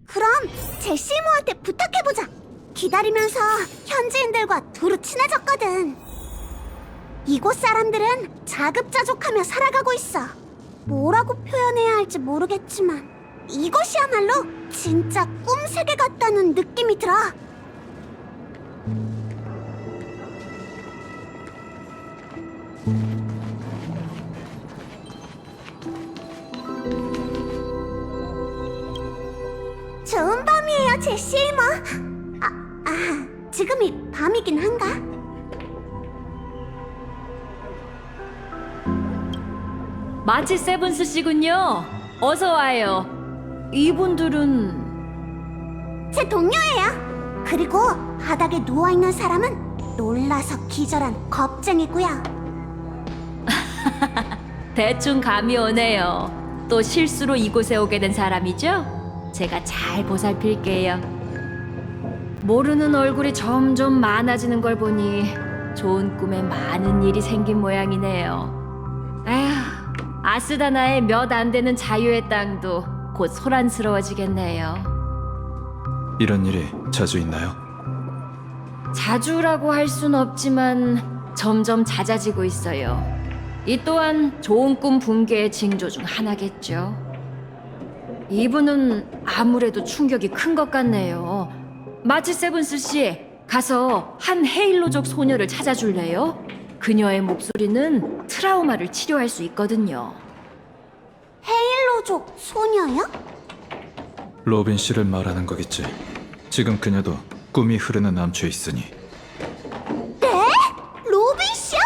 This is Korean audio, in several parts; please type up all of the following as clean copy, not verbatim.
그럼 제시 이모한테 부탁해보자. 기다리면서 현지인들과 두루 친해졌거든. 이곳 사람들은 자급자족하며 살아가고 있어. 뭐라고 표현해야 할지 모르겠지만 이곳이야말로 진짜 꿈세계 같다는 느낌이 들어. 좋은 밤이에요, 제시 이모. 지금이 밤이긴 한가? 마치 세븐스 씨군요. 어서 와요. 이분들은 제 동료예요. 그리고 바닥에 누워있는 사람은 놀라서 기절한 겁쟁이고요. 대충 감이 오네요. 또 실수로 이곳에 오게 된 사람이죠? 제가 잘 보살필게요. 모르는 얼굴이 점점 많아지는 걸 보니 좋은 꿈에 많은 일이 생긴 모양이네요. 에휴, 아스다나의 몇 안 되는 자유의 땅도 곧 소란스러워지겠네요. 이런 일이 자주 있나요? 자주라고 할 순 없지만 점점 잦아지고 있어요. 이 또한 좋은 꿈 붕괴의 징조 중 하나겠죠. 이분은 아무래도 충격이 큰 것 같네요. 마치 세븐스 씨, 가서 한 헤일로족 소녀를 찾아줄래요? 그녀의 목소리는 트라우마를 치료할 수 있거든요. 헤일로족 소녀요? 로빈 씨를 말하는 거겠지. 지금 그녀도 꿈이 흐르는 암초에 있으니. 네? 로빈 씨요?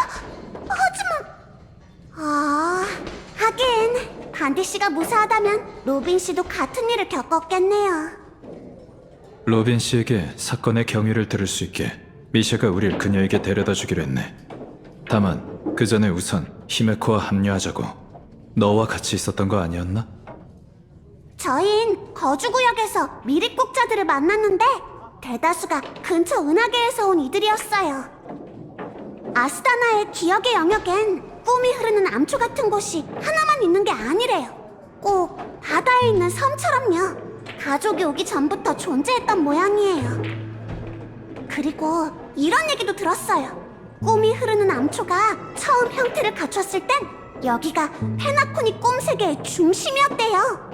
하긴 반디 씨가 무사하다면 로빈 씨도 같은 일을 겪었겠네요. 로빈 씨에게 사건의 경위를 들을 수 있게 미샤가 우릴 그녀에게 데려다 주기로 했네. 다만 그 전에 우선 히메코와 합류하자고. 너와 같이 있었던 거 아니었나? 저흰 거주구역에서 미립국자들을 만났는데 대다수가 근처 은하계에서 온 이들이었어요. 아스다나의 기억의 영역엔 꿈이 흐르는 암초 같은 곳이 하나만 있는 게 아니래요. 꼭 바다에 있는 섬처럼요. 가족이 오기 전부터 존재했던 모양이에요. 그리고 이런 얘기도 들었어요. 꿈이 흐르는 암초가 처음 형태를 갖췄을 땐 여기가 페나코니 꿈세계의 중심이었대요.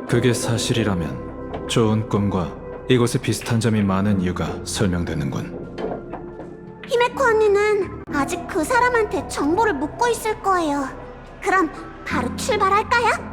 그게 사실이라면 좋은 꿈과 이곳에 비슷한 점이 많은 이유가 설명되는군. 히메코 언니는 아직 그 사람한테 정보를 묻고 있을 거예요. 그럼 바로 출발할까요?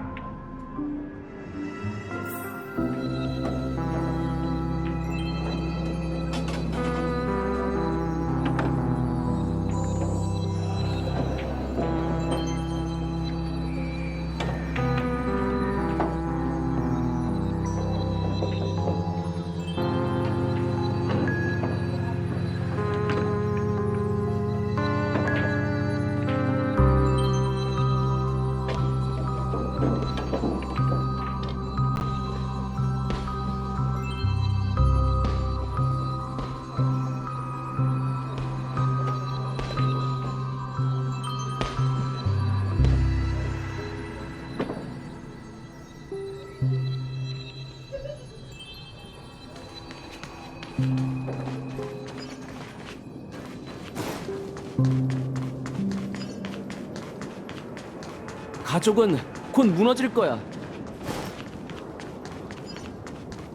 가족은 곧 무너질 거야.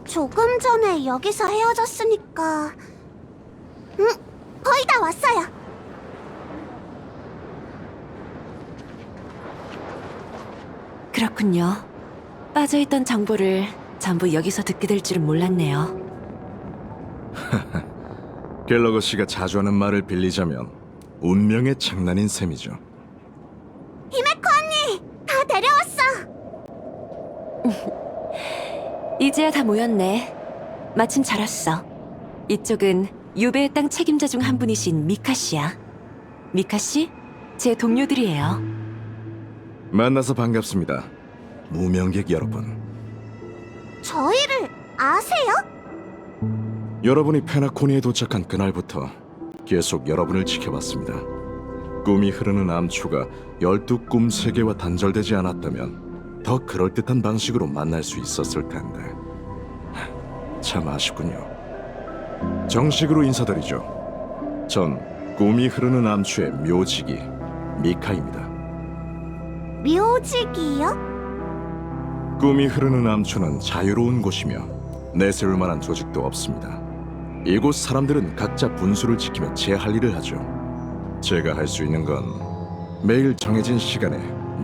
조금 전에 여기서 헤어졌으니까 거의 다 왔어요. 그렇군요. 빠져있던 정보를 전부 여기서 듣게 될 줄은 몰랐네요. 갤러거 씨가 자주 하는 말을 빌리자면 운명의 장난인 셈이죠. 히메코 언니, 다 데려왔어. 이제야 다 모였네. 마침 잘 왔어. 이쪽은 유배의 땅 책임자 중 한 분이신 미카 씨야. 미카 씨, 제 동료들이에요. 만나서 반갑습니다. 무명객 여러분. 저희를 아세요? 여러분이 페나코니에 도착한 그날부터 계속 여러분을 지켜봤습니다. 꿈이 흐르는 암초가 12꿈 세계와 단절되지 않았다면 더 그럴듯한 방식으로 만날 수 있었을 텐데. 참 아쉽군요. 정식으로 인사드리죠. 전 꿈이 흐르는 암초의 묘지기 미카입니다. 묘지기요? 꿈이 흐르는 암초는 자유로운 곳이며 내세울 만한 조직도 없습니다. 이곳 사람들은 각자 분수를 지키며 제 할 일을 하죠. 제가 할 수 있는 건 매일 정해진 시간에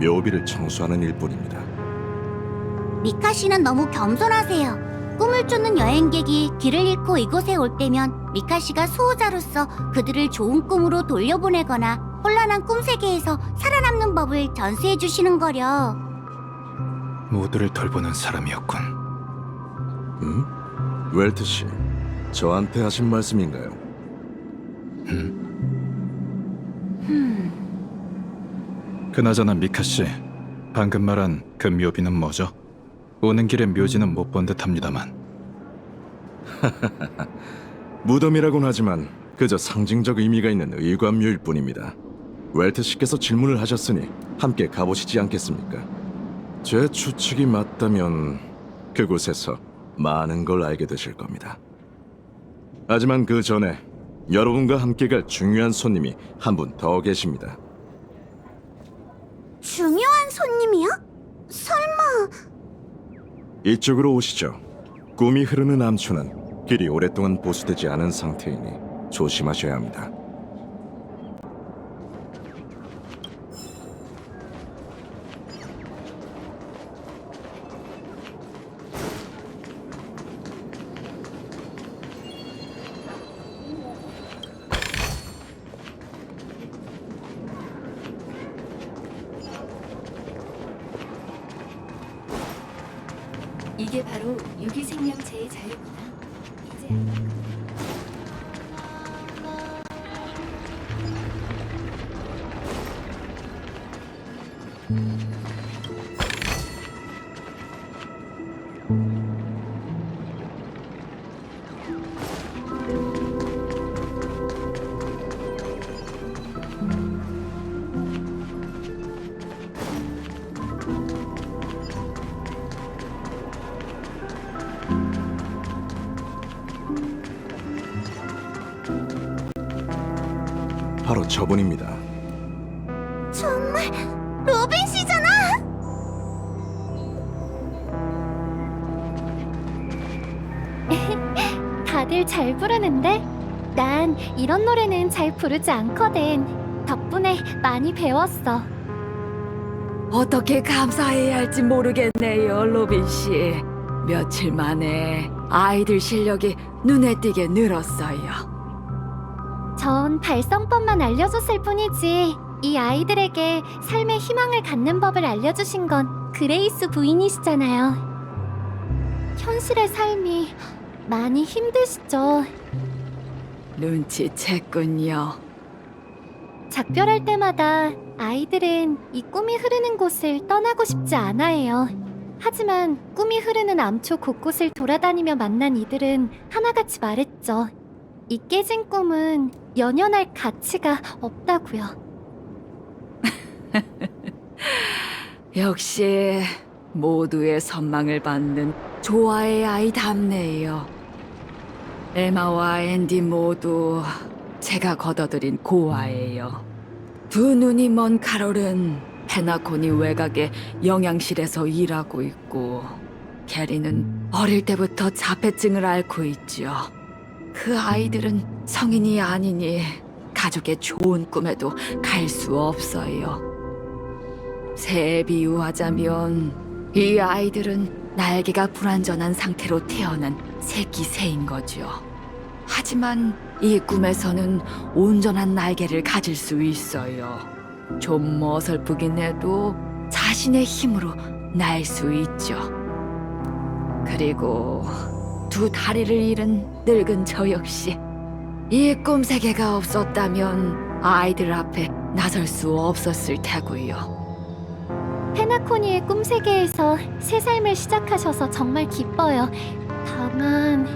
묘비를 청소하는 일뿐입니다. 미카 씨는 너무 겸손하세요. 꿈을 쫓는 여행객이 길을 잃고 이곳에 올 때면 미카 씨가 수호자로서 그들을 좋은 꿈으로 돌려보내거나 혼란한 꿈 세계에서 살아남는 법을 전수해 주시는 거려. 모두를 돌보는 사람이었군. 웰트 씨, 저한테 하신 말씀인가요? 그나저나 미카 씨, 방금 말한 그 묘비는 뭐죠? 오는 길에 묘지는 못 본 듯합니다만. 무덤이라곤 하지만 그저 상징적 의미가 있는 의관묘일 뿐입니다. 웰트 씨께서 질문을 하셨으니 함께 가보시지 않겠습니까? 제 추측이 맞다면 그곳에서 많은 걸 알게 되실 겁니다. 하지만 그 전에 여러분과 함께 갈 중요한 손님이 한 분 더 계십니다. 중요한 손님이요? 설마... 이쪽으로 오시죠. 꿈이 흐르는 암초는 길이 오랫동안 보수되지 않은 상태이니 조심하셔야 합니다. 이게 바로 유기 생명체의 자유구나. 이제 바로 저분입니다. 정말 로빈 씨잖아! 다들 잘 부르는데? 난 이런 노래는 잘 부르지 않거든. 덕분에 많이 배웠어. 어떻게 감사해야 할지 모르겠네요, 로빈 씨. 며칠 만에 아이들 실력이 눈에 띄게 늘었어요. 전 발성법만 알려줬을 뿐이지 이 아이들에게 삶의 희망을 갖는 법을 알려주신 건 그레이스 부인이시잖아요. 현실의 삶이 많이 힘드시죠? 눈치챘군요. 작별할 때마다 아이들은 이 꿈이 흐르는 곳을 떠나고 싶지 않아 해요. 하지만 꿈이 흐르는 암초 곳곳을 돌아다니며 만난 이들은 하나같이 말했죠. 이 깨진 꿈은 연연할 가치가 없다고요. 역시 모두의 선망을 받는 조아의 아이답네요. 에마와 앤디 모두 제가 거둬들인 고아예요. 두 눈이 먼 카롤은 페나코니 외곽의 영양실에서 일하고 있고, 캐리는 어릴 때부터 자폐증을 앓고 있죠. 그 아이들은 성인이 아니니 가족의 좋은 꿈에도 갈 수 없어요. 새에 비유하자면 이 아이들은 날개가 불완전한 상태로 태어난 새끼 새인 거죠. 하지만 이 꿈에서는 온전한 날개를 가질 수 있어요. 좀 어설프긴 해도 자신의 힘으로 날 수 있죠. 그리고 두 다리를 잃은 늙은 저 역시 이 꿈 세계가 없었다면 아이들 앞에 나설 수 없었을 테고요. 페나코니의 꿈 세계에서 새 삶을 시작하셔서 정말 기뻐요. 다만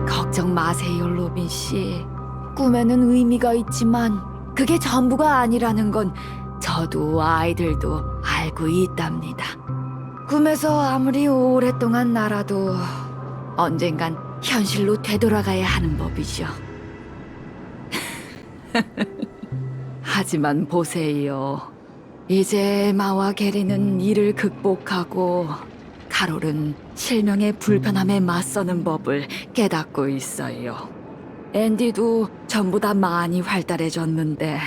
걱정 마세요, 로빈 씨. 꿈에는 의미가 있지만 그게 전부가 아니라는 건 저도 아이들도 알고 있답니다. 꿈에서 아무리 오랫동안 날아도 언젠간 현실로 되돌아가야 하는 법이죠. 하지만 보세요. 이제 마와 게리는 이를 극복하고 카롤은 실명의 불편함에 맞서는 법을 깨닫고 있어요. 앤디도 전보다 많이 활달해졌는데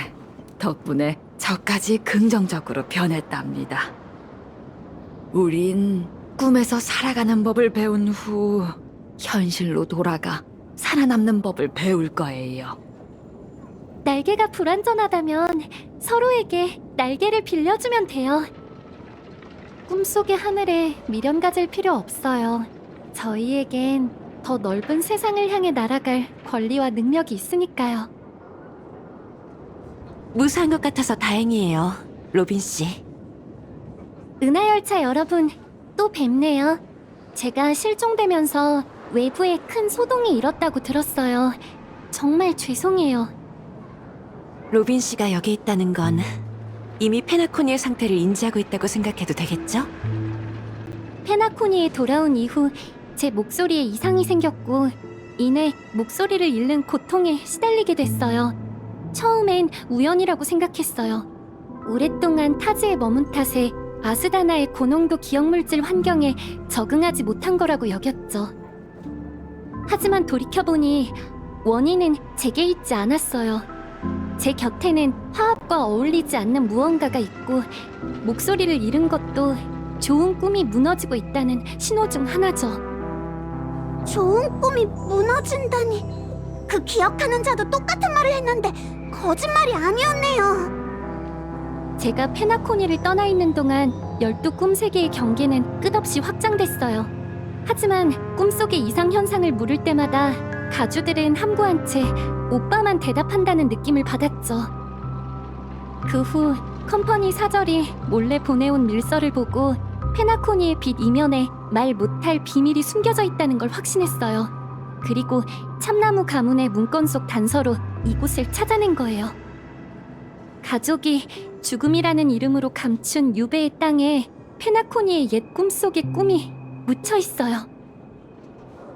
덕분에 저까지 긍정적으로 변했답니다. 우린 꿈에서 살아가는 법을 배운 후 현실로 돌아가 살아남는 법을 배울 거예요. 날개가 불완전하다면 서로에게 날개를 빌려주면 돼요. 꿈속의 하늘에 미련 가질 필요 없어요. 저희에겐 더 넓은 세상을 향해 날아갈 권리와 능력이 있으니까요. 무사한 것 같아서 다행이에요, 로빈 씨. 은하열차 여러분, 또 뵙네요. 제가 실종되면서 외부에 큰 소동이 일었다고 들었어요. 정말 죄송해요. 로빈 씨가 여기 있다는 건 이미 페나코니의 상태를 인지하고 있다고 생각해도 되겠죠? 페나코니에 돌아온 이후 제 목소리에 이상이 생겼고 이내 목소리를 잃는 고통에 시달리게 됐어요. 처음엔 우연이라고 생각했어요. 오랫동안 타지에 머문 탓에 아스다나의 고농도 기억물질 환경에 적응하지 못한 거라고 여겼죠. 하지만 돌이켜보니 원인은 제게 있지 않았어요. 제 곁에는 화합과 어울리지 않는 무언가가 있고 목소리를 잃은 것도 좋은 꿈이 무너지고 있다는 신호 중 하나죠. 좋은 꿈이 무너진다니. 그 기억하는 자도 똑같은 말을 했는데 거짓말이 아니었네요. 제가 페나코니를 떠나 있는 동안 12꿈 세계의 경계는 끝없이 확장됐어요. 하지만 꿈속의 이상 현상을 물을 때마다 가주들은 함구한 채 오빠만 대답한다는 느낌을 받았죠. 그 후 컴퍼니 사절이 몰래 보내온 밀서를 보고 페나코니의 빛 이면에 말 못할 비밀이 숨겨져 있다는 걸 확신했어요. 그리고 참나무 가문의 문건 속 단서로 이곳을 찾아낸 거예요. 가족이 죽음이라는 이름으로 감춘 유배의 땅에 페나코니의 옛 꿈속의 꿈이 묻혀 있어요.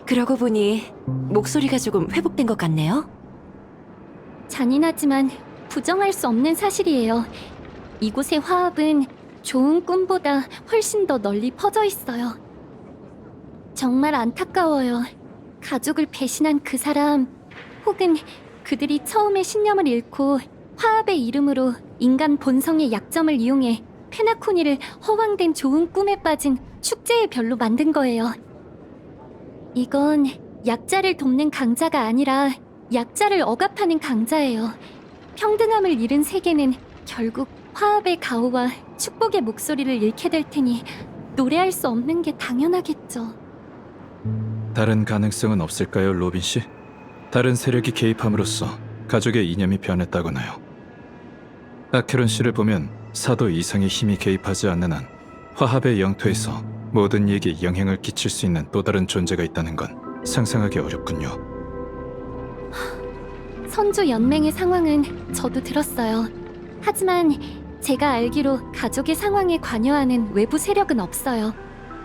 그러고 보니 목소리가 조금 회복된 것 같네요. 잔인하지만 부정할 수 없는 사실이에요. 이곳의 화합은 좋은 꿈보다 훨씬 더 널리 퍼져 있어요. 정말 안타까워요. 가족을 배신한 그 사람, 혹은 그들이 처음에 신념을 잃고 화합의 이름으로 인간 본성의 약점을 이용해 페나코니를 허황된 좋은 꿈에 빠진 축제의 별로 만든 거예요. 이건 약자를 돕는 강자가 아니라 약자를 억압하는 강자예요. 평등함을 잃은 세계는 결국 화합의 가호와 축복의 목소리를 잃게 될 테니 노래할 수 없는 게 당연하겠죠. 다른 가능성은 없을까요, 로빈 씨? 다른 세력이 개입함으로써 가족의 이념이 변했다거나요. 아케론 씨를 보면 사도 이상의 힘이 개입하지 않는 한 화합의 영토에서 모든 이에게 영향을 끼칠 수 있는 또 다른 존재가 있다는 건 상상하기 어렵군요. 선조 연맹의 상황은 저도 들었어요. 하지만 제가 알기로 가족의 상황에 관여하는 외부 세력은 없어요.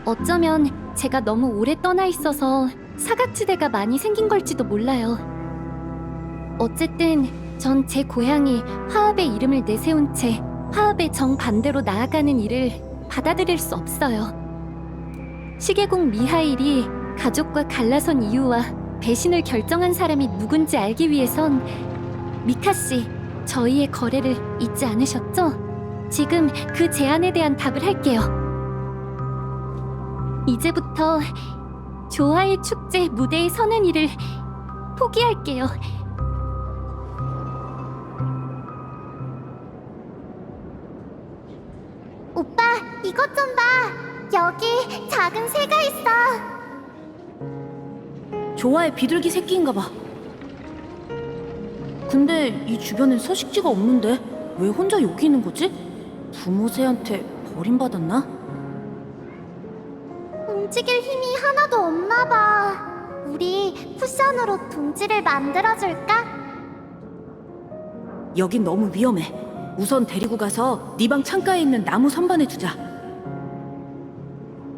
어쩌면 제가 너무 오래 떠나 있어서 사각지대가 많이 생긴 걸지도 몰라요. 어쨌든 전 제 고향이 화합의 이름을 내세운 채 화합의 정반대로 나아가는 일을 받아들일 수 없어요. 시계공 미하일이 가족과 갈라선 이유와 배신을 결정한 사람이 누군지 알기 위해선 미카 씨, 저희의 거래를 잊지 않으셨죠? 지금 그 제안에 대한 답을 할게요. 이제부터 조화의 축제 무대에 서는 일을 포기할게요. 오빠, 이것 좀 봐. 여기 작은 새가 있어. 조화의 비둘기 새끼인가 봐. 근데 이 주변엔 서식지가 없는데 왜 혼자 여기 있는 거지? 부모 새한테 버림받았나? 움직일 힘이 하나도 없나 봐. 우리 쿠션으로 둥지를 만들어줄까? 여긴 너무 위험해. 우선 데리고 가서 네 방 창가에 있는 나무 선반에 두자.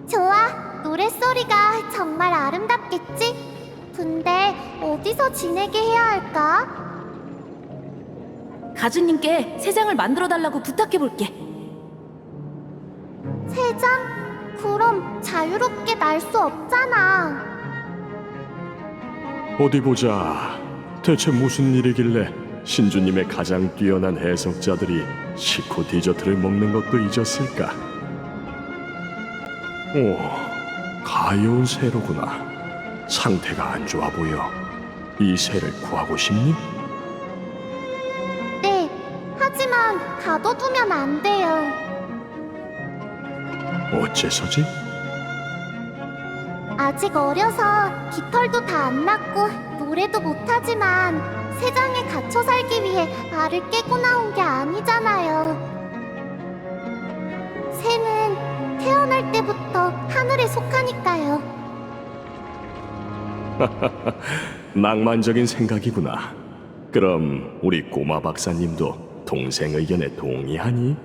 좋아. 노랫소리가 정말 아름답겠지? 근데 어디서 지내게 해야 할까? 가주님께 새장을 만들어 달라고 부탁해 볼게. 새장? 그럼 자유롭게 날 수 없잖아. 어디 보자. 대체 무슨 일이길래 신주님의 가장 뛰어난 해석자들이 식후 디저트를 먹는 것도 잊었을까? 오, 가여운 새로구나. 상태가 안 좋아 보여. 이 새를 구하고 싶니? 네, 하지만 가둬두면 안 돼요. 어째서지? 아직 어려서 깃털도 다 안 났고 노래도 못하지만 새장에 갇혀 살기 위해 알을 깨고 나온 게 아니잖아요. 새는 태어날 때부터 하늘에 속하니까요. 낭만적인 생각이구나. 그럼 우리 꼬마 박사님도 동생 의견에 동의하니?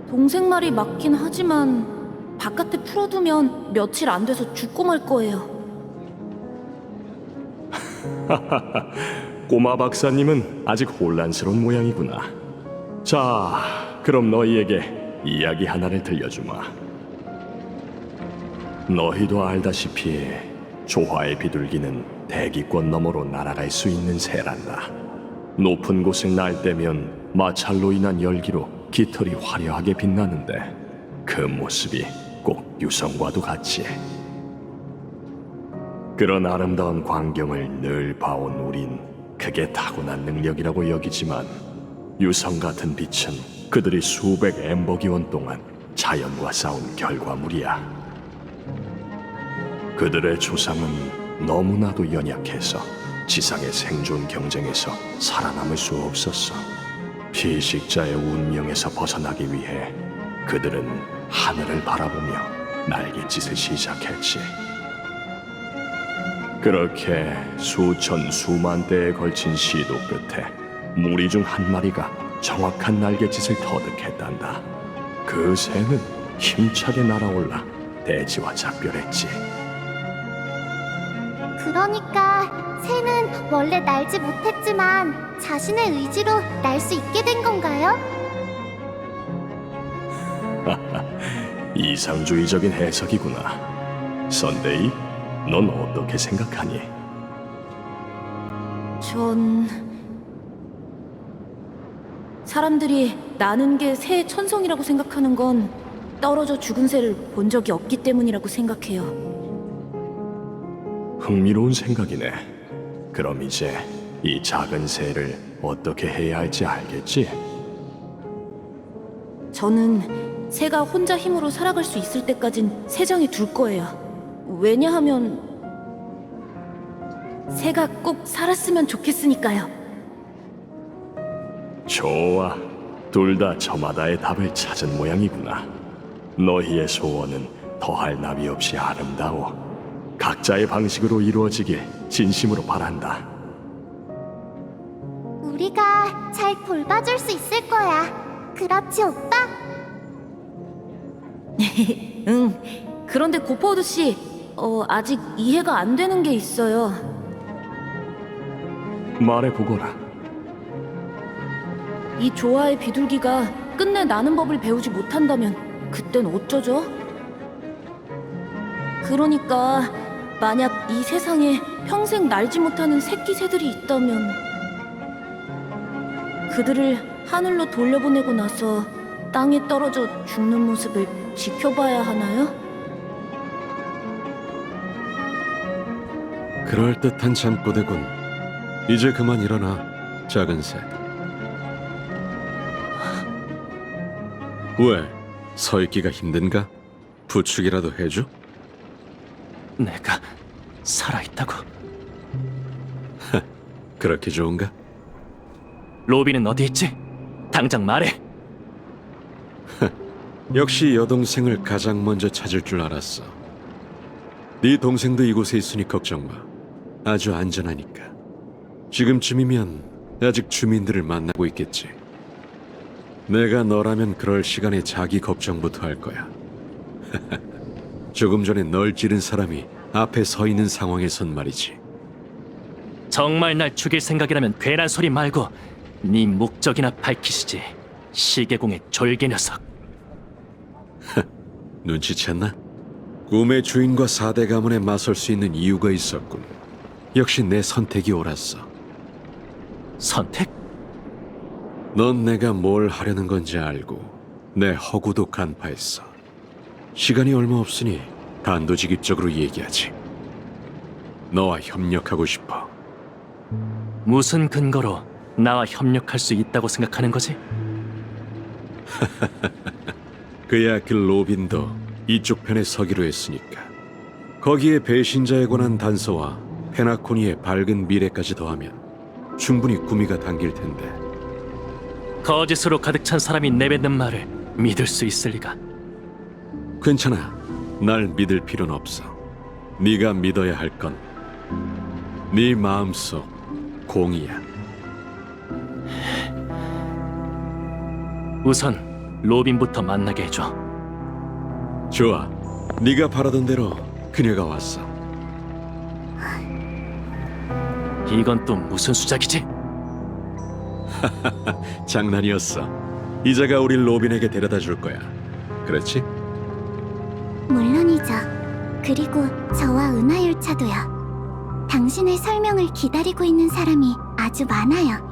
동생 말이 맞긴 하지만 바깥에 풀어두면 며칠 안 돼서 죽고 말 거예요. 꼬마 박사님은 아직 혼란스러운 모양이구나. 자, 그럼 너희에게 이야기 하나를 들려주마. 너희도 알다시피 조화의 비둘기는 대기권 너머로 날아갈 수 있는 새란다. 높은 곳을 날 때면 마찰로 인한 열기로 깃털이 화려하게 빛나는데 그 모습이 꼭 유성과도 같이. 그런 아름다운 광경을 늘 봐온 우린 그게 타고난 능력이라고 여기지만 유성 같은 빛은 그들이 수백 엠버기원 동안 자연과 싸운 결과물이야. 그들의 조상은 너무나도 연약해서 지상의 생존 경쟁에서 살아남을 수 없었어. 피식자의 운명에서 벗어나기 위해 그들은 하늘을 바라보며 날갯짓을 시작했지. 그렇게 수천 수만 대에 걸친 시도 끝에 무리 중 한 마리가 정확한 날갯짓을 터득했단다. 그 새는 힘차게 날아올라 대지와 작별했지. 그러니까 새는 원래 날지 못했지만 자신의 의지로 날 수 있게 된 건가요? 이상주의적인 해석이구나. 선데이, 넌 어떻게 생각하니? 전... 사람들이 나는 게 새의 천성이라고 생각하는 건 떨어져 죽은 새를 본 적이 없기 때문이라고 생각해요. 흥미로운 생각이네. 그럼 이제 이 작은 새를 어떻게 해야 할지 알겠지? 저는 새가 혼자 힘으로 살아갈 수 있을 때까진 새장에 둘 거예요. 왜냐하면 새가 꼭 살았으면 좋겠으니까요. 좋아. 둘 다 저마다의 답을 찾은 모양이구나. 너희의 소원은 더할 나위 없이 아름다워. 각자의 방식으로 이루어지길 진심으로 바란다. 우리가 잘 돌봐줄 수 있을 거야. 그렇지, 오빠? 응. 그런데 고퍼우드 씨, 아직 이해가 안 되는 게 있어요. 말해보거라. 이 조화의 비둘기가 끝내 나는 법을 배우지 못한다면 그땐 어쩌죠? 그러니까 만약 이 세상에 평생 날지 못하는 새끼 새들이 있다면 그들을 하늘로 돌려보내고 나서 땅에 떨어져 죽는 모습을 지켜봐야 하나요? 그럴듯한 잠꼬대군. 이제 그만 일어나, 작은 새. 왜? 서 있기가 힘든가? 부축이라도 해줘? 내가 살아있다고. 그렇게 좋은가? 로비는 어디 있지? 당장 말해. 역시 여동생을 가장 먼저 찾을 줄 알았어. 네 동생도 이곳에 있으니 걱정 마. 아주 안전하니까. 지금쯤이면 아직 주민들을 만나고 있겠지. 내가 너라면 그럴 시간에 자기 걱정부터 할 거야. 조금 전에 널 찌른 사람이 앞에 서 있는 상황에선 말이지. 정말 날 죽일 생각이라면 괜한 소리 말고 네 목적이나 밝히시지. 시계공의 졸개 녀석. 눈치챘나? 꿈의 주인과 4대 가문에 맞설 수 있는 이유가 있었군. 역시 내 선택이 옳았어. 선택? 넌 내가 뭘 하려는 건지 알고 내 허구도 간파했어. 시간이 얼마 없으니 단도직입적으로 얘기하지. 너와 협력하고 싶어. 무슨 근거로 나와 협력할 수 있다고 생각하는 거지? 그야 그 로빈도 이쪽 편에 서기로 했으니까. 거기에 배신자에 관한 단서와 페나코니의 밝은 미래까지 더하면 충분히 구미가 당길 텐데. 거짓으로 가득 찬 사람이 내뱉는 말을 믿을 수 있을 리가. 괜찮아. 날 믿을 필요는 없어. 네가 믿어야 할 건 네 마음속 공이야. 우선 로빈부터 만나게 해줘. 좋아. 네가 바라던 대로 그녀가 왔어. 이건 또 무슨 수작이지? 장난이었어. 이자가 우리 로빈에게 데려다 줄 거야. 그렇지? 물론이죠. 그리고 저와 은하열차도요. 당신의 설명을 기다리고 있는 사람이 아주 많아요.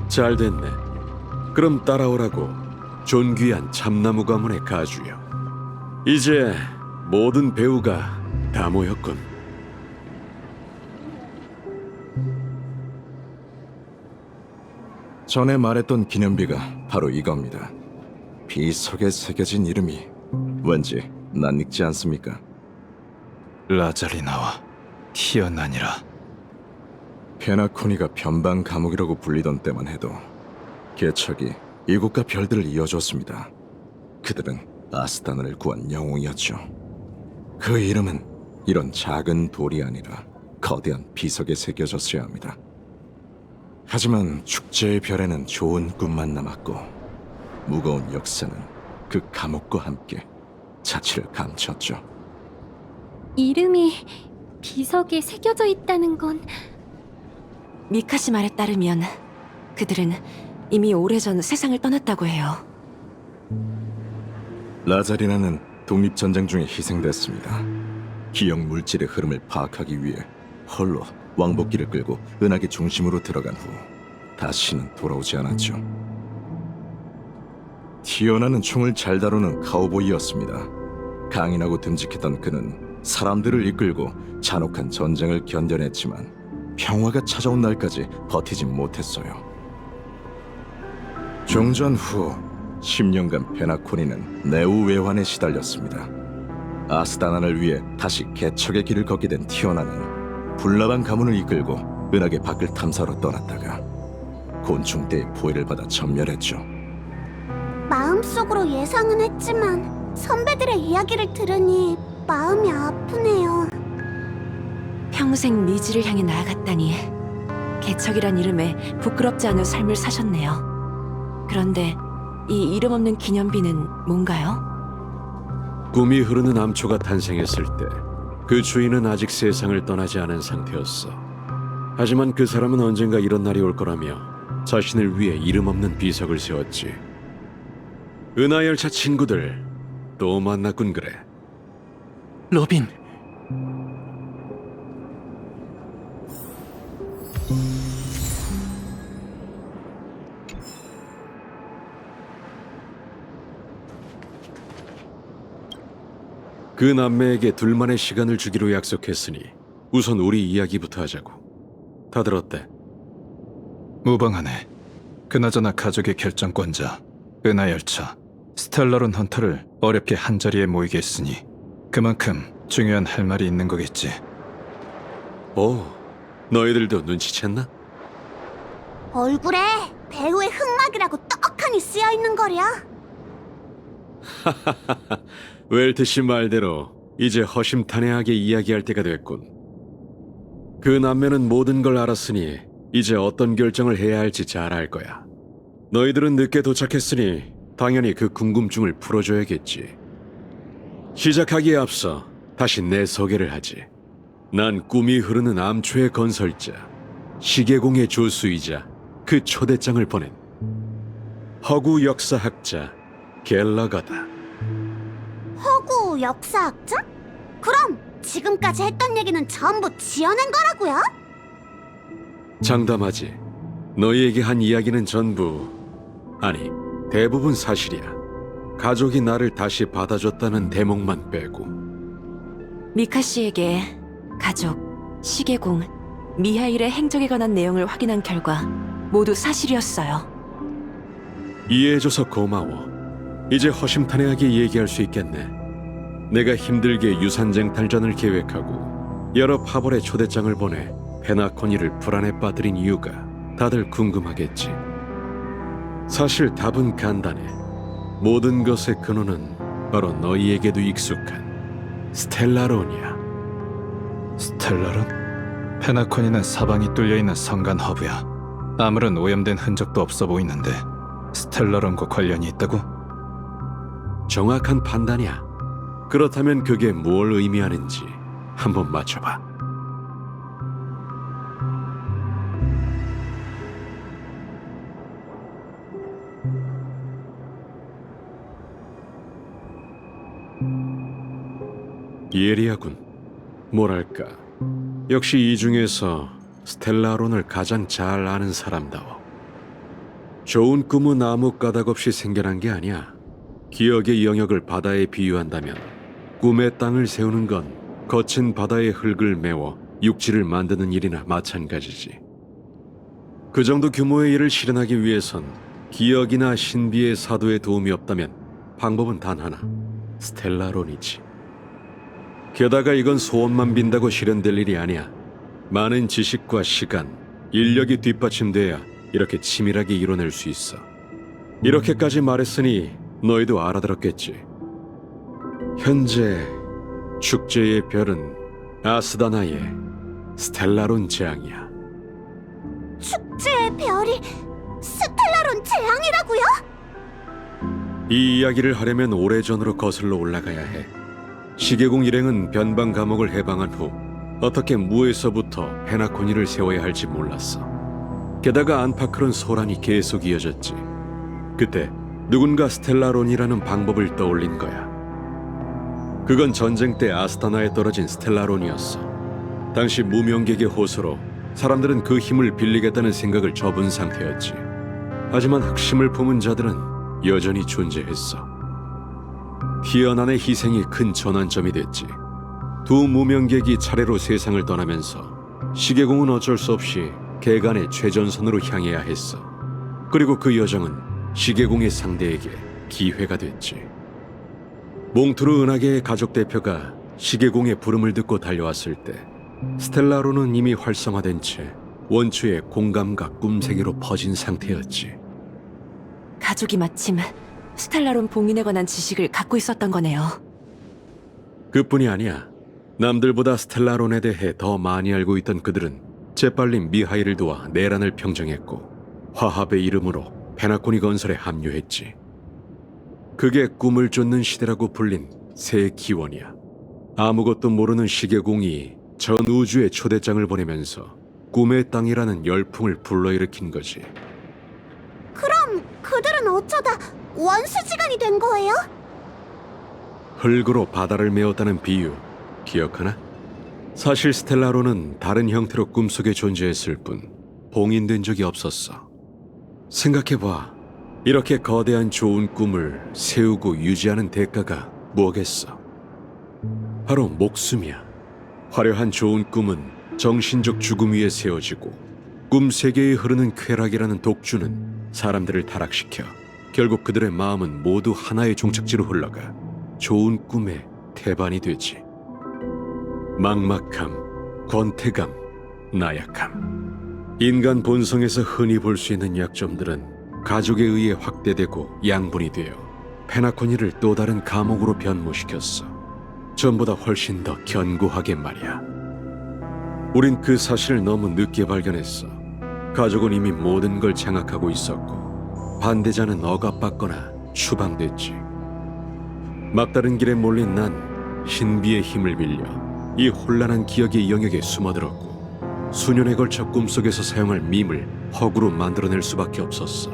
잘 됐네. 그럼 따라오라고. 존귀한 참나무 가문의 가주여. 이제 모든 배우가 다 모였군. 전에 말했던 기념비가 바로 이겁니다. 비 속에 새겨진 이름이 왠지 낯익지 않습니까? 라자리나와 티어난이라. 페나코니가 변방 감옥이라고 불리던 때만 해도 개척이 이곳과 별들을 이어줬습니다. 그들은 아스타나를 구한 영웅이었죠. 그 이름은 이런 작은 돌이 아니라 거대한 비석에 새겨졌어야 합니다. 하지만 축제의 별에는 좋은 꿈만 남았고 무거운 역사는 그 감옥과 함께 자취를 감췄죠. 이름이 비석에 새겨져 있다는 건 미카시 말에 따르면 그들은 이미 오래전 세상을 떠났다고 해요. 라자리나는 독립전쟁 중에 희생됐습니다. 기억 물질의 흐름을 파악하기 위해 홀로 왕복기를 끌고 은하계 중심으로 들어간 후 다시는 돌아오지 않았죠. 티어나는 총을 잘 다루는 카우보이였습니다. 강인하고 듬직했던 그는 사람들을 이끌고 잔혹한 전쟁을 견뎌냈지만 평화가 찾아온 날까지 버티지 못했어요. 종전 후 10년간 페나코니는 내우 외환에 시달렸습니다. 아스타난을 위해 다시 개척의 길을 걷게 된 티어나는 불나방 가문을 이끌고 은하계 밖을 탐사로 떠났다가 곤충대의 포위를 받아 전멸했죠. 마음속으로 예상은 했지만 선배들의 이야기를 들으니 마음이 아프네요. 평생 미지를 향해 나아갔다니 개척이란 이름에 부끄럽지 않은 삶을 사셨네요. 그런데 이 이름 없는 기념비는 뭔가요? 꿈이 흐르는 암초가 탄생했을 때 그 주인은 아직 세상을 떠나지 않은 상태였어. 하지만 그 사람은 언젠가 이런 날이 올 거라며 자신을 위해 이름 없는 비석을 세웠지. 은하열차 친구들 또 만났군 그래. 로빈. 그 남매에게 둘만의 시간을 주기로 약속했으니 우선 우리 이야기부터 하자고. 다들 어때? 무방하네. 그나저나 가족의 결정권자 은하열차 스텔라론 헌터를 어렵게 한자리에 모이게 했으니 그만큼 중요한 할 말이 있는 거겠지. 오, 너희들도 눈치챘나? 얼굴에 배우의 흑막이라고 떡하니 쓰여있는 거려. 웰트 씨 말대로 이제 허심탄회하게 이야기할 때가 됐군. 그 남매는 모든 걸 알았으니 이제 어떤 결정을 해야 할지 잘 알 거야. 너희들은 늦게 도착했으니 당연히 그 궁금증을 풀어줘야겠지. 시작하기에 앞서 다시 내 소개를 하지. 난 꿈이 흐르는 암초의 건설자, 시계공의 조수이자 그 초대장을 보낸 허구 역사학자 갤러거다. 허구 역사학자? 그럼 지금까지 했던 얘기는 전부 지어낸 거라고요? 장담하지. 너희에게 한 이야기는 전부, 아니 대부분 사실이야. 가족이 나를 다시 받아줬다는 대목만 빼고. 미카 씨에게 가족, 시계공, 미하일의 행적에 관한 내용을 확인한 결과 모두 사실이었어요. 이해해줘서 고마워. 이제 허심탄회하게 얘기할 수 있겠네. 내가 힘들게 유산쟁탈전을 계획하고 여러 파벌의 초대장을 보내 페나코니를 불안에 빠뜨린 이유가 다들 궁금하겠지. 사실 답은 간단해. 모든 것의 근원은 바로 너희에게도 익숙한 스텔라론이야. 스텔라론? 페나코니는 사방이 뚫려있는 성간 허브야. 아무런 오염된 흔적도 없어 보이는데 스텔라론과 관련이 있다고? 정확한 판단이야. 그렇다면 그게 뭘 의미하는지 한번 맞춰봐. 예리하군. 뭐랄까, 역시 이 중에서 스텔라론을 가장 잘 아는 사람다워. 좋은 꿈은 아무 까닭 없이 생겨난 게 아니야. 기억의 영역을 바다에 비유한다면 꿈의 땅을 세우는 건 거친 바다의 흙을 메워 육지를 만드는 일이나 마찬가지지. 그 정도 규모의 일을 실현하기 위해선 기억이나 신비의 사도의 도움이 없다면 방법은 단 하나, 스텔라론이지. 게다가 이건 소원만 빈다고 실현될 일이 아니야. 많은 지식과 시간, 인력이 뒷받침돼야 이렇게 치밀하게 이뤄낼 수 있어. 이렇게까지 말했으니 너희도 알아들었겠지. 현재 축제의 별은 아스다나의 스텔라론 재앙이야. 축제의 별이 스텔라론 재앙이라고요? 이 이야기를 하려면 오래전으로 거슬러 올라가야 해. 시계공 일행은 변방 감옥을 해방한 후 어떻게 무에서부터 페나코니를 세워야 할지 몰랐어. 게다가 안파크론 소란이 계속 이어졌지. 그때 누군가 스텔라론이라는 방법을 떠올린 거야. 그건 전쟁 때 아스타나에 떨어진 스텔라론이었어. 당시 무명객의 호소로 사람들은 그 힘을 빌리겠다는 생각을 접은 상태였지. 하지만 흑심을 품은 자들은 여전히 존재했어. 티어난의 희생이 큰 전환점이 됐지. 두 무명객이 차례로 세상을 떠나면서 시계공은 어쩔 수 없이 개간의 최전선으로 향해야 했어. 그리고 그 여정은 시계공의 상대에게 기회가 됐지. 몽투르 은하계의 가족 대표가 시계공의 부름을 듣고 달려왔을 때 스텔라론은 이미 활성화된 채 원추의 공감과 꿈세계로 퍼진 상태였지. 가족이 마침 스텔라론 봉인에 관한 지식을 갖고 있었던 거네요. 그뿐이 아니야. 남들보다 스텔라론에 대해 더 많이 알고 있던 그들은 재빨리 미하일을 도와 내란을 평정했고 화합의 이름으로 페나코니 건설에 합류했지. 그게 꿈을 쫓는 시대라고 불린 새 기원이야. 아무것도 모르는 시계공이 전 우주에 초대장을 보내면서 꿈의 땅이라는 열풍을 불러일으킨 거지. 그럼 그들은 어쩌다 원수지간이 된 거예요? 흙으로 바다를 메웠다는 비유 기억하나? 사실 스텔라론은 다른 형태로 꿈속에 존재했을 뿐 봉인된 적이 없었어. 생각해봐. 이렇게 거대한 좋은 꿈을 세우고 유지하는 대가가 뭐겠어? 바로 목숨이야. 화려한 좋은 꿈은 정신적 죽음 위에 세워지고 꿈 세계에 흐르는 쾌락이라는 독주는 사람들을 타락시켜 결국 그들의 마음은 모두 하나의 종착지로 흘러가 좋은 꿈의 태반이 되지. 막막함, 권태감, 나약함. 인간 본성에서 흔히 볼 수 있는 약점들은 가족에 의해 확대되고 양분이 되어 페나코니를 또 다른 감옥으로 변모시켰어. 전보다 훨씬 더 견고하게 말이야. 우린 그 사실을 너무 늦게 발견했어. 가족은 이미 모든 걸 장악하고 있었고 반대자는 억압받거나 추방됐지. 막다른 길에 몰린 난 신비의 힘을 빌려 이 혼란한 기억의 영역에 숨어들었고 수년에 걸쳐 꿈속에서 사용할 밈을 허구로 만들어낼 수밖에 없었어.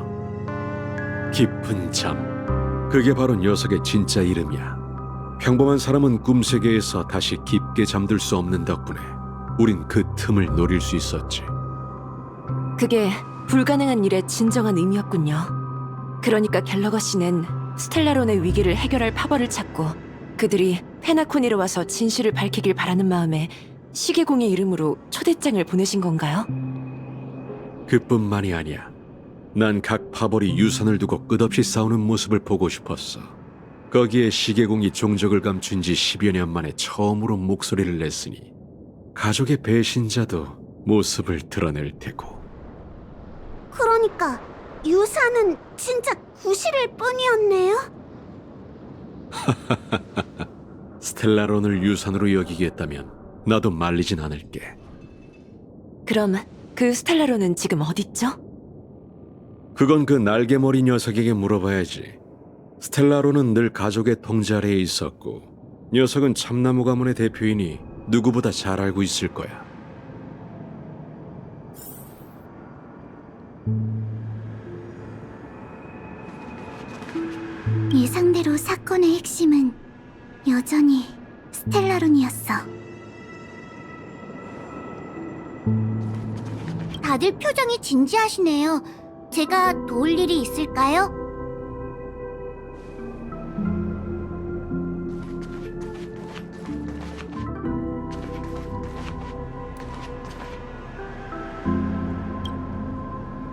깊은 잠, 그게 바로 녀석의 진짜 이름이야. 평범한 사람은 꿈세계에서 다시 깊게 잠들 수 없는 덕분에 우린 그 틈을 노릴 수 있었지. 그게 불가능한 일의 진정한 의미였군요. 그러니까 갤러거 씨는 스텔라론의 위기를 해결할 파벌을 찾고 그들이 페나코니로 와서 진실을 밝히길 바라는 마음에 시계공의 이름으로 초대장을 보내신 건가요? 그뿐만이 아니야. 난 각 파벌이 유산을 두고 끝없이 싸우는 모습을 보고 싶었어. 거기에 시계공이 종적을 감춘 지 10여 년 만에 처음으로 목소리를 냈으니 가족의 배신자도 모습을 드러낼 테고. 그러니까 유사는 진짜 구실일 뿐이었네요. 스텔라론을 유산으로 여기겠다면 나도 말리진 않을게. 그럼 그 스텔라론은 지금 어딨죠? 그건 그 날개머리 녀석에게 물어봐야지. 스텔라론은 늘 가족의 통제 아래에 있었고 녀석은 참나무 가문의 대표이니 누구보다 잘 알고 있을 거야. 예상대로 사건의 핵심은 여전히 스텔라론이었어. 다들 표정이 진지하시네요. 제가 도울 일이 있을까요?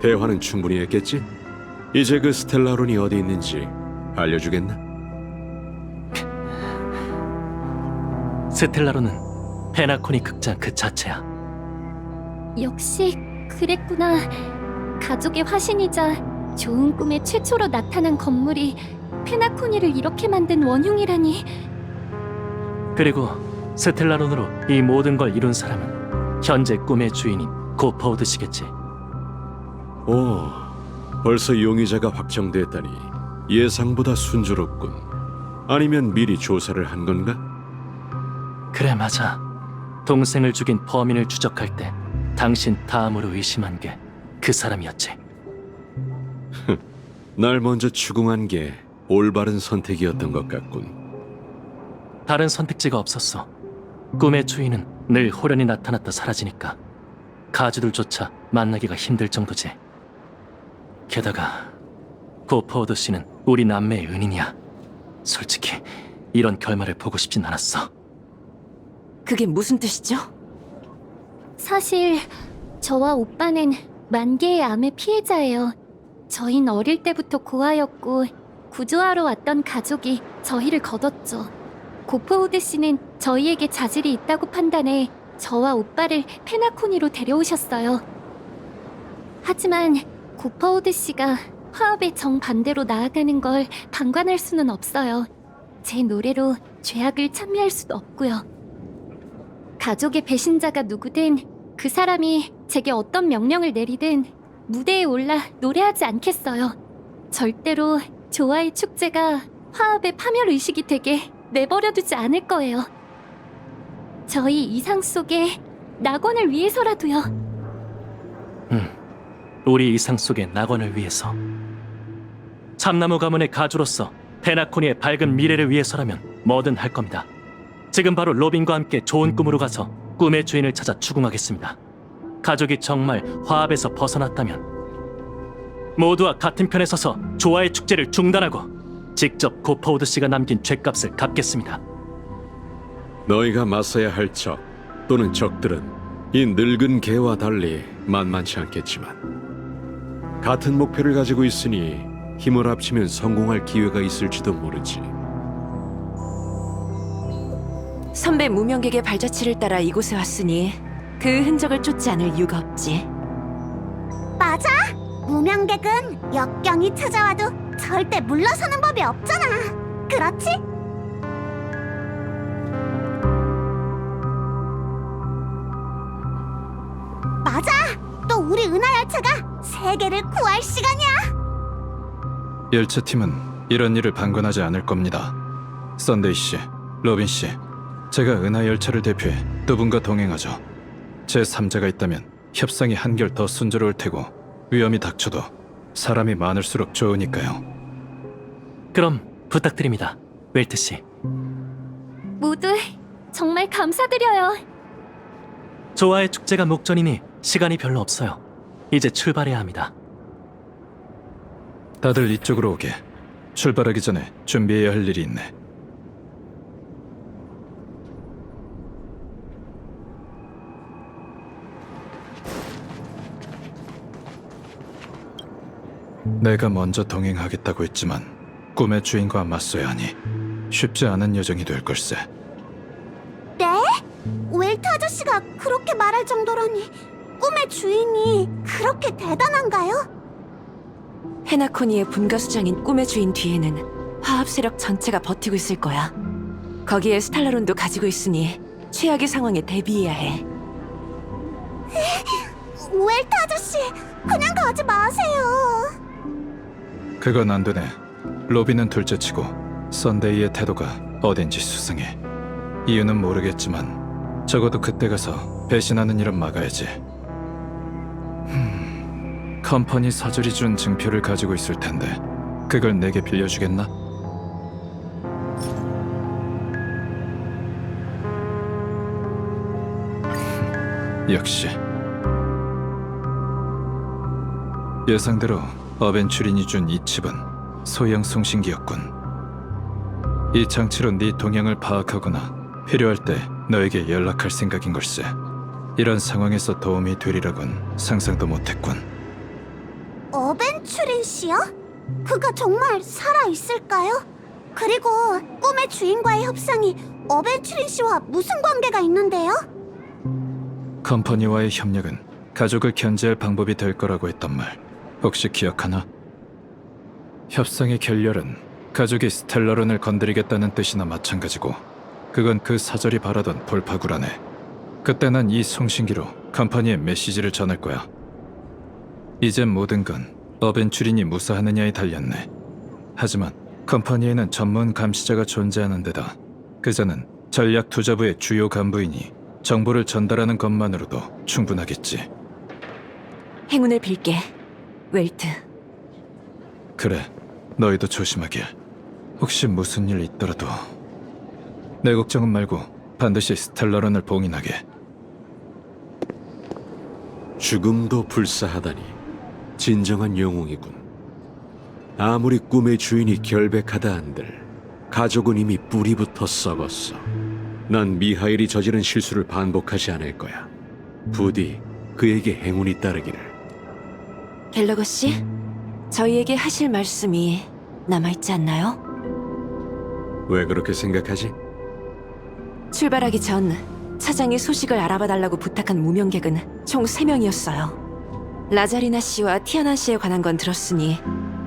대화는 충분히 했겠지? 이제 그 스텔라론이 어디 있는지 알려주겠나? 스텔라로는 페나코니 극장 그 자체야. 역시 그랬구나. 가족의 화신이자 좋은 꿈에 최초로 나타난 건물이 페나코니를 이렇게 만든 원흉이라니. 그리고 스텔라론으로 이 모든 걸 이룬 사람은 현재 꿈의 주인인 고퍼우드시겠지. 오, 벌써 용의자가 확정됐다니 예상보다 순조롭군. 아니면 미리 조사를 한 건가? 그래, 맞아. 동생을 죽인 범인을 추적할 때 당신 다음으로 의심한 게 그 사람이었지. 날 먼저 추궁한 게 올바른 선택이었던 것 같군. 다른 선택지가 없었어. 꿈의 주인은 늘 호련히 나타났다 사라지니까 가주들조차 만나기가 힘들 정도지. 게다가 고퍼우드 씨는 우리 남매의 은인이야. 솔직히 이런 결말을 보고 싶진 않았어. 그게 무슨 뜻이죠? 사실 저와 오빠는 만개의 암의 피해자예요. 저흰 어릴 때부터 고아였고 구조하러 왔던 가족이 저희를 거뒀죠. 고퍼우드 씨는 저희에게 자질이 있다고 판단해 저와 오빠를 페나코니로 데려오셨어요. 하지만 고퍼우드 씨가 화합의 정반대로 나아가는 걸 방관할 수는 없어요. 제 노래로 죄악을 찬미할 수도 없고요. 가족의 배신자가 누구든 그 사람이 제게 어떤 명령을 내리든 무대에 올라 노래하지 않겠어요. 절대로 조화의 축제가 화합의 파멸의식이 되게 내버려두지 않을 거예요. 저희 이상 속의 낙원을 위해서라도요. 우리 이상 속의 낙원을 위해서. 참나무 가문의 가주로서 페나코니의 밝은 미래를 위해서라면 뭐든 할 겁니다. 지금 바로 로빈과 함께 좋은 꿈으로 가서 꿈의 주인을 찾아 추궁하겠습니다. 가족이 정말 화합에서 벗어났다면 모두와 같은 편에 서서 조화의 축제를 중단하고 직접 고퍼우드 씨가 남긴 죗값을 갚겠습니다. 너희가 맞서야 할 적 또는 적들은 이 늙은 개와 달리 만만치 않겠지만 같은 목표를 가지고 있으니 힘을 합치면 성공할 기회가 있을지도 모르지. 선배 무명객의 발자취를 따라 이곳에 왔으니 그 흔적을 쫓지 않을 이유가 없지. 맞아! 무명객은 역경이 찾아와도 절대 물러서는 법이 없잖아. 그렇지? 맞아! 또 우리 은하 열차가 세계를 구할 시간이야! 열차팀은 이런 일을 방관하지 않을 겁니다. 썬데이 씨, 로빈 씨, 제가 은하 열차를 대표해 두 분과 동행하죠. 제 3자가 있다면 협상이 한결 더 순조로울 테고 위험이 닥쳐도 사람이 많을수록 좋으니까요. 그럼 부탁드립니다, 웰트 씨. 모두 정말 감사드려요. 조화의 축제가 목전이니 시간이 별로 없어요. 이제 출발해야 합니다. 다들 이쪽으로 오게. 출발하기 전에 준비해야 할 일이 있네. 내가 먼저 동행하겠다고 했지만 꿈의 주인과 맞서야 하니 쉽지 않은 여정이 될 걸세. 네? 웰트 아저씨가 그렇게 말할 정도라니 꿈의 주인이 그렇게 대단한가요? 페나코니의 분가 수장인 꿈의 주인 뒤에는 화합 세력 전체가 버티고 있을 거야. 거기에 스탈라론도 가지고 있으니 최악의 상황에 대비해야 해. 웰트 아저씨, 그냥 가지 마세요. 그건 안 되네. 로빈은 둘째치고 썬데이의 태도가 어딘지 수상해. 이유는 모르겠지만 적어도 그때 가서 배신하는 일은 막아야지. 컴퍼니 사절이 준 증표를 가지고 있을 텐데 그걸 내게 빌려주겠나? 역시 예상대로 어벤츄린이 준 이 칩은 소형 송신기였군. 이 장치로 네 동향을 파악하거나 필요할 때 너에게 연락할 생각인 걸세. 이런 상황에서 도움이 되리라곤 상상도 못했군. 어벤츄린 씨요? 그가 정말 살아있을까요? 그리고 꿈의 주인과의 협상이 어벤츄린 씨와 무슨 관계가 있는데요? 컴퍼니와의 협력은 가족을 견제할 방법이 될 거라고 했던 말 혹시 기억하나? 협상의 결렬은 가족이 스텔라론을 건드리겠다는 뜻이나 마찬가지고 그건 그 사절이 바라던 돌파구라네. 그때 난 이 송신기로 컴퍼니에 메시지를 전할 거야. 이젠 모든 건 어벤츄린이 무사하느냐에 달렸네. 하지만 컴퍼니에는 전문 감시자가 존재하는 데다 그자는 전략 투자부의 주요 간부이니 정보를 전달하는 것만으로도 충분하겠지. 행운을 빌게, 웰트. 그래, 너희도 조심하게. 혹시 무슨 일 있더라도 내 걱정은 말고 반드시 스텔라론을 봉인하게. 죽음도 불사하다니 진정한 영웅이군. 아무리 꿈의 주인이 결백하다 한들 가족은 이미 뿌리부터 썩었어. 난 미하일이 저지른 실수를 반복하지 않을 거야. 부디 그에게 행운이 따르기를. 갤러거 씨, 저희에게 하실 말씀이 남아있지 않나요? 왜 그렇게 생각하지? 출발하기 전 차장이 소식을 알아봐달라고 부탁한 무명객은 총 3명이었어요. 라자리나 씨와 티아나 씨에 관한 건 들었으니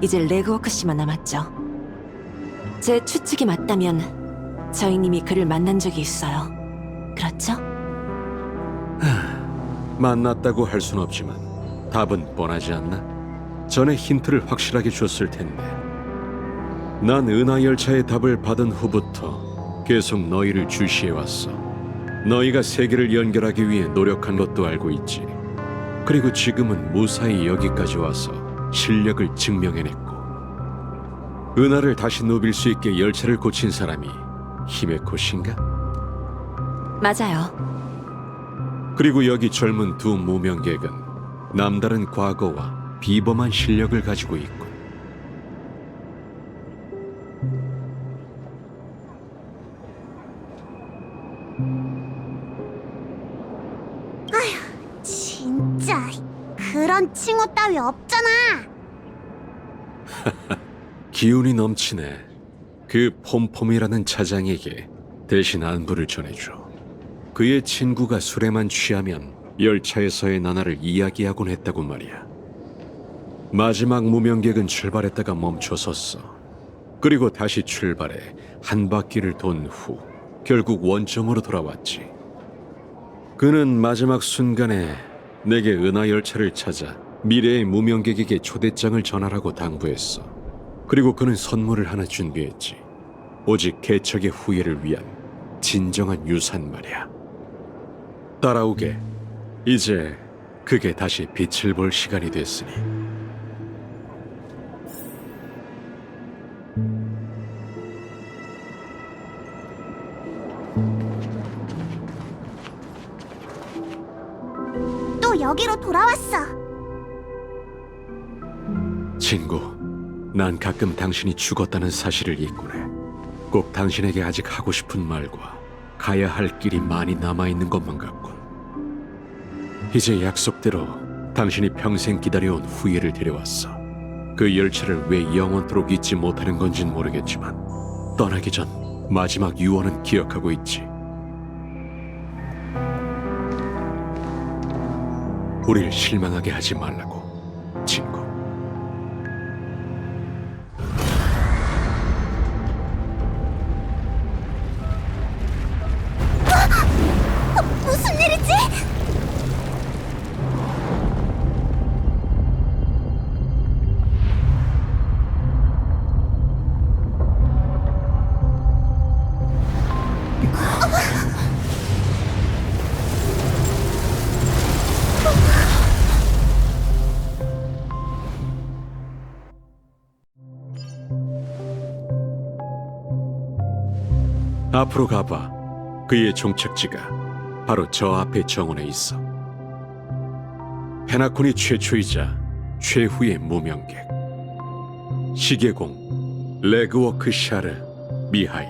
이제 레그워크 씨만 남았죠. 제 추측이 맞다면 저희님이 그를 만난 적이 있어요. 그렇죠? 만났다고 할 순 없지만 답은 뻔하지 않나? 전에 힌트를 확실하게 줬을 텐데. 난 은하열차의 답을 받은 후부터 계속 너희를 주시해왔어. 너희가 세계를 연결하기 위해 노력한 것도 알고 있지. 그리고 지금은 무사히 여기까지 와서 실력을 증명해냈고, 은하를 다시 누빌 수 있게 열차를 고친 사람이 히메코 씨인가? 맞아요. 그리고 여기 젊은 두 무명객은 남다른 과거와 비범한 실력을 가지고 있군. 진짜 그런 칭호 따위 없잖아. 기운이 넘치네. 그 폼폼이라는 차장에게 대신 안부를 전해줘. 그의 친구가 술에만 취하면 열차에서의 나날을 이야기하곤 했다고 말이야. 마지막 무명객은 출발했다가 멈춰섰어. 그리고 다시 출발해 한 바퀴를 돈 후 결국 원점으로 돌아왔지. 그는 마지막 순간에 내게 은하 열차를 찾아 미래의 무명객에게 초대장을 전하라고 당부했어. 그리고 그는 선물을 하나 준비했지. 오직 개척의 후예를 위한 진정한 유산 말이야. 따라오게. 이제 그게 다시 빛을 볼 시간이 됐으니. 또 여기로 돌아왔어. 친구, 난 가끔 당신이 죽었다는 사실을 잊곤 해. 꼭 당신에게 아직 하고 싶은 말과 가야 할 길이 많이 남아있는 것만 같군. 이제 약속대로 당신이 평생 기다려온 후예를 데려왔어. 그 열차를 왜 영원토록 잊지 못하는 건진 모르겠지만 떠나기 전 마지막 유언은 기억하고 있지. 우릴 실망하게 하지 말라고, 친구. 무슨 일이지? 앞으로 가봐. 그의 종착지가 바로 저 앞의 정원에 있어. 페나콘이 최초이자 최후의 무명객, 시계공 레그워크 샤르 미하일.